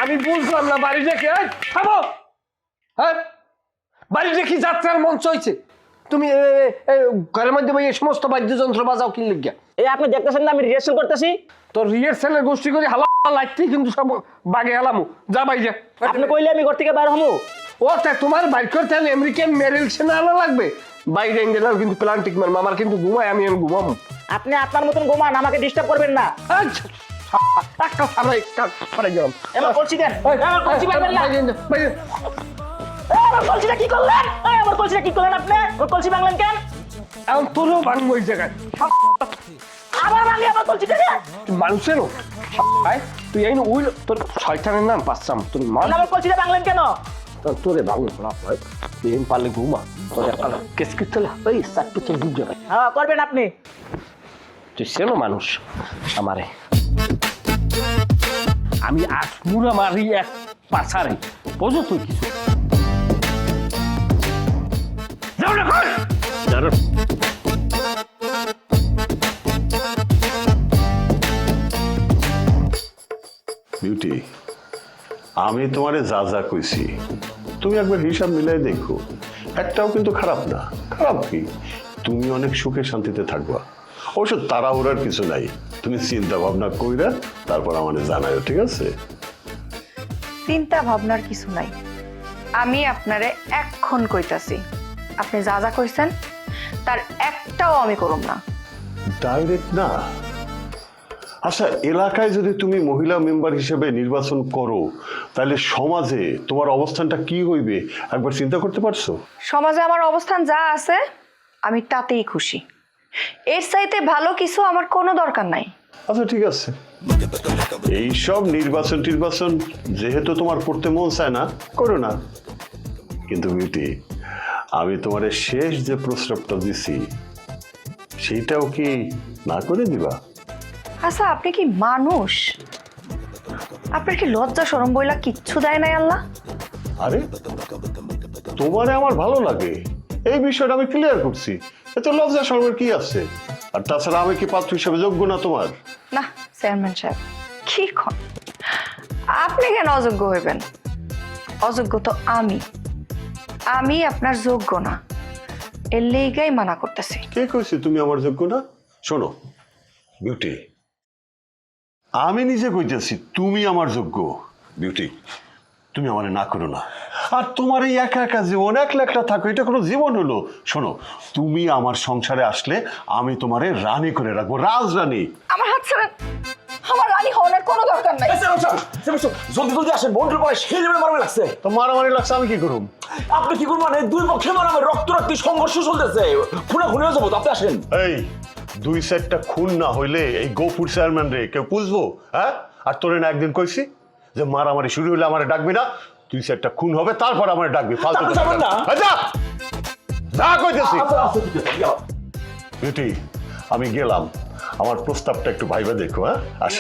আমি বুঝলাম না বাড়িটা কি থামো। হ্যাঁ বাড়িটা কি যাত্রার মঞ্চ হয়েছে? তুমি ঘরের মধ্যে এই সমস্ত বাদ্যযন্ত্র বাজাও কি লিখিয়া? এই আপনি দেখতেছেন না আমি রিহার্সাল করতেছি। তোর রিহার্সালের গোষ্ঠী করে হালা লাগতেই কিন্তু সব বাগে হালামু। যা বাই যা। আপনি কইলে আমি ঘর থেকে বাইর হমু? ও তাই তোমার বাইক করতে হলে আমেরিকান মেরিল সেনা আনা লাগবে। বাইরে গেলেও কিন্তু প্লান্টিক মারবো, আমার কিন্তু ঘুমাই, আমি ঘুমাবো। আপনি আপনার মতন ঘুমান, আমাকে ডিস্টার্ব করবেন না। একটা সারা একটা সারা গেলাম। এবার কলসি দেন। এবার কলসি পারবেন না। আমার কলসিটা কি করলেন? আমার কলসিটা কি করলেন আপনি? ওর কলসি ভাঙলেন কেন? এখন তোরও ভাঙবো ওই জায়গায়। আবার ভাঙি আমার কলসিটা রে। মানুষেরও তুই এই ওই তোর শয়তানের নাম পাচ্ছাম তোর মা। আমার কলসিটা ভাঙলেন কেন? তোরে ভাঙলো না ভাই, তুই পারলে ঘুমা। তোর একটা কেস করতে ওই চারটে চল ডুব যাবে। হ্যাঁ করবেন আপনি। তুই সেনো মানুষ আমারে, আমি আসমুরা মারি এক পাছারে, বোঝো তুই কিছু? যাও না ঘর। বিউটি, আমি তোমারে যা যা কইছি তুমি একবার হিসাব মিলাই দেখো, একটাও কিন্তু খারাপ না। খারাপ কি? তুমি অনেক সুখে শান্তিতে থাকবা। অবশ্য তাড়াহুড়ার কিছু নাই, তুমি চিন্তা ভাবনা কইরা তারপর আমাদের জানাইও, ঠিক আছে? চিন্তা ভাবনার কিছু নাই, আমি আপনারে এক্ষণ কইতাছি, আপনি যা যা কইছেন তার একটাও আমি করব না। ডাইরেক্ট না? আচ্ছা, এলাকায় যদি তুমি মহিলা মেম্বার হিসেবে নির্বাচন করো তাহলে সমাজে তোমার অবস্থানটা কি হইবে একবার চিন্তা করতে পারছো? সমাজে আমার অবস্থান যা আছে আমি তাতেই খুশি, এর চাইতে ভালো কিছু আমার কোনো দরকার নাই। আচ্ছা ঠিক আছে, এইসব নির্বাচন টির্বাচন যেহেতু তোমার করতে মন চায় না, করো না। কিন্তু বিউটি, আমি তোমার শেষ যে প্রস্তাবটা দিছি সেইটাও কি না করে দিবা? আচ্ছা আপনি কি মানুষ? আপনার কি লজ্জা শরম বইলা কিচ্ছু দেয় নাই আল্লাহ? আরে তোমারে আমার ভালো লাগে, এই বিষয়টা আমি ক্লিয়ার করছি, এতে লজ্জা শরমের কি আছে? আর তাছাড়া আমি কি পাত্র হিসেবে যোগ্য না তোমার? না চেয়ারম্যান সাহেব, কি খন? আপনি কেন অযোগ্য হইবেন? অযোগ্য তো আমি আপনার যোগ্য না, এর লেগাই মানা করতেছি। কে কইছে তুমি আমার যোগ্য না? শোনো বিউটি, আমি নিজে কইতেছি তুমি আমার যোগ্য। বিউটি, তুমি আমার না করো না। আর তোমার এই একা একা জীবন, একলা একলা থাকো, এটা কোনো জীবন হলো? শোনো, তুমি আমার সংসারে আসলে আমি তোমারে রানী করে রাখবো, রাজরানী। আমার হাত ছাড়েন, আমার রানী হওয়ার কোনো দরকার নাই। জলদি জলদি আসেন, বন্ধুর পরে সেই লেভেলে মারামারি লাগছে। তো মারামারি লাগছে, আমি কি করুম? আপনি কি করবেন? এই দুই পক্ষে মারামারি, রক্তারক্তি সংঘর্ষ চলতেছে, খুনে খুনে যাবো। আপনি আসেন। এই দুই সাইডটা খুন না হইলে এই গোপুর চেয়ারম্যান রে কেউ পুষবো? হ্যাঁ, আর তোরে না একদিন কইছি যে মারামারি শুরু হইলে আমারে ডাকবি না, দুই সাইডটা খুন হবে তারপর আমারে ডাকবি। ফালতু কথা যাবেন না। না কইতেছি। বিউটি, আমি গেলাম, আমার প্রস্তাবটা একটু ভাইবা দেখো। হ্যাঁ, আস।